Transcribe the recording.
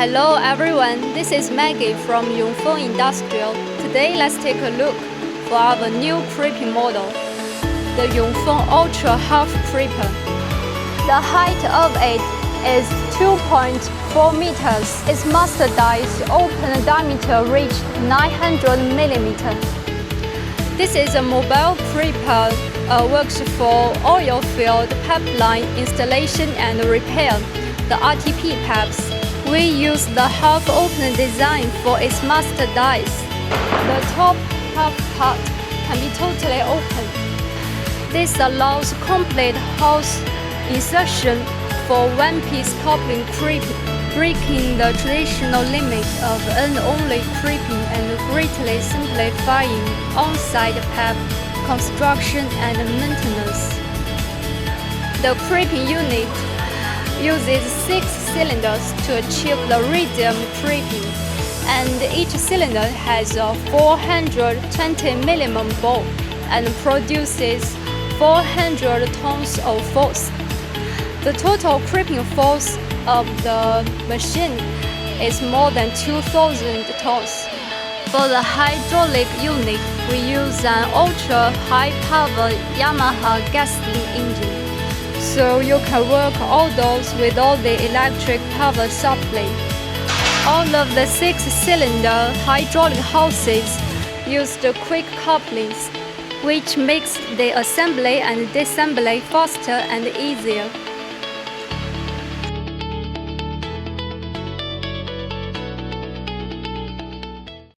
Hello everyone, this is Maggie from YONG-FENG Industrial. Today let's take a look for our new crimping model, the YONG-FENG Ultra Half-crimper. The height of it is 2.4 meters. Its master dice open diameter reached 900 millimeters. This is a mobile crimper, works for oilfield pipeline installation and repair, the RTP pipes. We use the half-open design for its master dice. The top half part can be totally open. This allows complete hose insertion for one-piece coupling crimping, breaking the traditional limit of end-only crimping and greatly simplifying on-site pipe construction and maintenance. The crimping unit uses 6 cylinders to achieve the radium crimping, and each cylinder has a 420 minimum bore and produces 400 tons of force. The total crimping force of the machine is more than 2,000 tons. For the hydraulic unit, we use an ultra-high-power Yamaha gasoline engine, so you can work outdoors without the electric power supply. All of the 6-cylinder hydraulic hoses use the quick couplings, which makes the assembly and disassembly faster and easier.